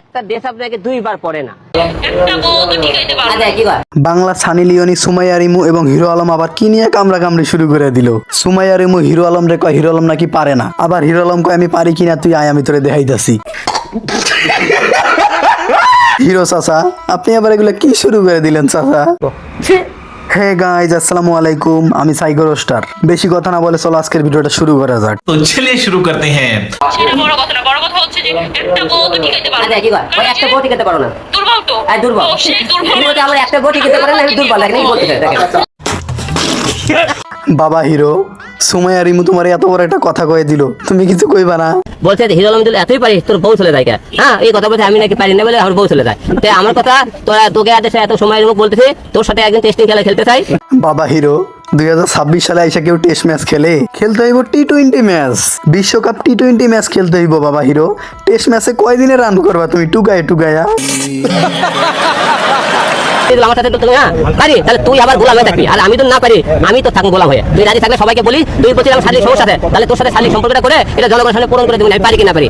একটা দেশ আপনাকে দুইবার পড়ে না। বাংলা সানি লিওনি, সুমাইয়া রিমু এবং হিরো আলম আবার কি নিয়ে কামড়া কামড়ি শুরু করে দিল। সুমাইয়া রিমু হিরো আলম রে কয় হিরো আলম নাকি পারে না, আবার হিরো আলম কয় আমি পারি কিনা তুই আয় আমি তোরে দেখাইতাছি। হিরো চাচা আপনি আবার এগুলো কি শুরু করে দিলেন চাচা? হে গাইজ আসসালামু আলাইকুম, আমি সাইকো রোস্টার। বেশি কথা না বলে চলো আজকের ভিডিওটা শুরু করা যাক। তো চলিए शुरू करते हैं। সেটা বড় কথা না, বড় কথা হচ্ছে যে একটা বউ তো ঠিকাইতে পারো না। কি কয় ওই একটা বউ টিকাতে পারো না, দুর্বল তো। দুর্বল। তো সেই দুর্বল তুমি বলতে আমার একটা বউ টিকাতে পারে না, আমি দুর্বল লাগে বলতে চাই দেখেন। বাবা হিরো, সুমাইয়া রিমু তোমার এত বড় একটা কথা কয়ে দিল, তুমি কিছু কইবা না? বলছে হিরো আলম তুই এতই পারিস তোর বউ চলে যায়। হ্যাঁ এই কথা বলছে আমি নাকি পারি না বলে আমার বউ চলে যায়। তাই আমার কথা তোকে এত সময় মুখ বলতেছে তোর সাথে একদিন টেস্টিং খেলা খেলতে চাই। বাবা হিরো 2026 সালে আইসা কেউ টেস্ট ম্যাচ খেলতে হইব T20 ম্যাচ, বিশ্বকাপ T20 ম্যাচ খেলতে হইব। বাবা হিরো টেস্ট ম্যাচে কয়দিনে রান করবা তুমি টুকায়া? আমার সাথে তো তুমি পারি, তাহলে তুই আবার গোলাম হয়ে থাকবি, আর আমি তো না পারি, আমি তো থাকবো গোলাম হয়ে। তুই রাজি থাকলে সবাইকে বলি তুই বলছিস আমার শারীরিক সমস্যা আছে, তাহলে তোর সাথে শারীরিক সম্পর্কটা করে এটা জনগণের সামনে পূরণ করে দেবেন, আমি পারি কি না পারি।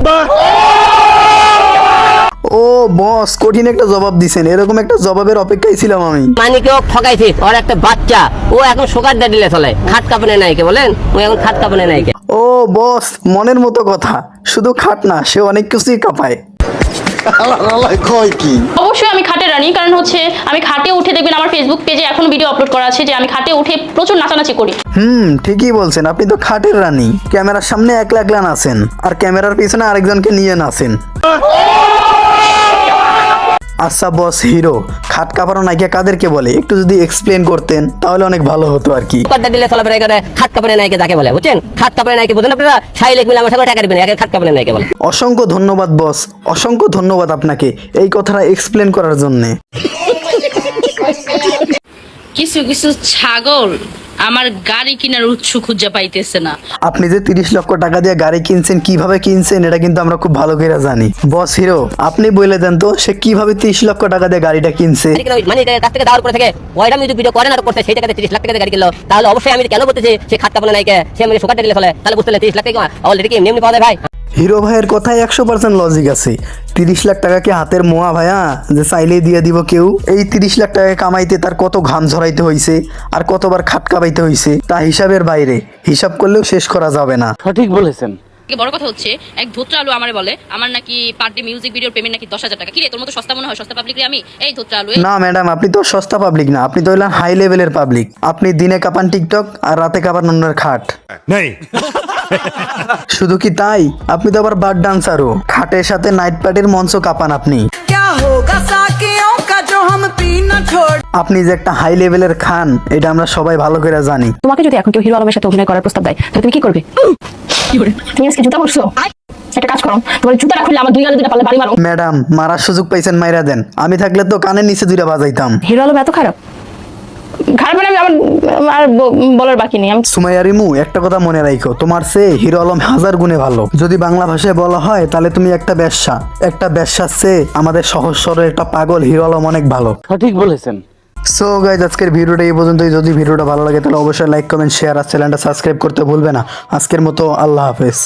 ও বস কঠিন একটা জবাব দিছেন, এরকম একটা জবাবের অপেক্ষায় ছিলাম আমি। মানিকেও ঠকাইছিস, ওর একটা বাচ্চা ও এখন সুগার দিলে চলে, খাট কাঁপনে নাই কে বলেন, ও এখন খাট কাঁপনে নাই কে। ও বস মনের মতো কথা, শুধু খাট না সে অনেক কিছুই কাঁপায়। অবশ্যই আমি খাটে রানি, কারণ হচ্ছে আমি খাটে উঠে দেখবেন আমার ফেসবুক পেজে এখন ভিডিও আপলোড করা আছে যে আমি খাটে উঠে প্রচুর নাচানাচি করি। ঠিকই বলছেন, আপনি তো খাটের রানী। ক্যামেরার সামনে একলা একলা নাচেন আর ক্যামেরার পিছনে আরেকজনকে নিয়ে নাচেন। আচ্ছা বস হিরো, খাট কাঁপানো নায়িকা কাদেরকে বলে একটু যদি এক্সপ্লেন করতেন তাহলে অনেক ভালো হতো আর কি। সুগার দিলে চলাফেরা করে খাট কাঁপনে নাই কে যাকে বলে, বুঝছেন? খাট কাঁপনে নাই কে বুঝেন আপনারা? শাইলেক মিলে আমার সাথে টাকা দিবেন, একে খাট কাঁপনে নাই কে বলে। অসংখ্য ধন্যবাদ বস, অসংখ্য ধন্যবাদ আপনাকে এই কথাটা এক্সপ্লেন করার জন্য। কিছু কিছু ছাগল আমার গাড়ি কেনার উৎস খুঁজে পাইতেছে না। আপনি যে 30 লক্ষ টাকা দিয়ে গাড়ি কিনছেন, কিভাবে কিনছেন এটা কিন্তু আমরা খুব ভালো করে জানি। বস হিরো আপনি বলে দেন তো সে কিভাবে 30 লক্ষ টাকা দিয়ে গাড়িটা কিনছে? মানে কাছ থেকে দাওয়ার করে থাকে ওইটা মিউজিক ভিডিও করে না তো করতে, সেই টাকাতে 30 লাখ টাকা দিয়ে গাড়ি কিনলো, তাহলে অবশ্যই আমি কেন বলতেছি সে খাট কাঁপনে নাই কে, সে আমি সুগার দিলে চলে, তাহলে বুঝতে 30 লাখ টাকা অলরেডি কি এমনি পাওয়া যায় ভাই? হিরো ভাইয়ের কথায় 100% লজিক আছে। 30 লাখ টাকা কি হাতের মোয়া ভাইয়া যে চাইলেই দিয়ে দিব কেউ? এই 30 লাখ টাকা কামাইতে তার কত ঘাম ঝরাইতে হইছে আর কতবার খাট কামাইতে হইছে তা হিসাবের বাইরে, হিসাব করলেও শেষ করা যাবে না। সঠিক বলেছেন। বড় কথা হচ্ছে এক ধোত্রা আলু আমারে বলে আমার নাকি পার ডে মিউজিক ভিডিওর পেমেন্ট নাকি 10,000 টাকা। কি রে তোর মতো সস্তা মনে হয়? সস্তা পাবলিক রে আমি এই ধোত্রা আলু। না ম্যাডাম, আপনি তো সস্তা পাবলিক না, আপনি তো হইলেন হাই লেভেলের পাবলিক। আপনি দিনে কাঁপান টিকটক আর রাতে কাঁপান অন্যের খাট। শুধু কি তাই, আপনি তো আবার বার ডান্সারও, খাটের সাথে নাইট পার্টির মঞ্চ কাঁপান আপনি। আপনি যে একটা হাই লেভেলের খান এটা আমরা সবাই ভালো করে জানি। তোমাকে যদি এখন কেউ হিরো আলমের সাথে অভিনয় করার প্রস্তাব দেয় তাহলে তুমি কি করবে? তুমি আজকে জুতা পরছো, একটা কাজ করো, তোমার জুতাটা খুলে আমার দুই গালে দুটো পারলে বাড়ি মারো। ম্যাডাম মারার সুযোগ পাইছেন, মাইরা দেন। আমি থাকলে তো কানের নিচে দুইটা বাজাইতাম। হিরো আলম এত খারাপ? খারাপ মানে আমি আর বলার বাকি নেই। সুমাইয়া রিমু একটা কথা মনে রাখো, তোমার চেয়ে হিরো আলম 1000 গুণে ভালো। যদি বাংলা ভাষায় বলা হয় তাহলে তুমি একটা বেশ্যা, একটা বেশ্যার চেয়ে আমাদের সহজ সরল একটা পাগল হিরো আলম অনেক ভালো। সঠিক বলেছেন। সো গাইজ আজকের ভিডিওটা এই পর্যন্তই। যদি ভিডিওটা ভালো লাগে তাহলে অবশ্যই লাইক কমেন্ট শেয়ার আর চ্যানেলটা সাবস্ক্রাইব করতে ভুলবে না। আজকের মতো আল্লাহ হাফেজ।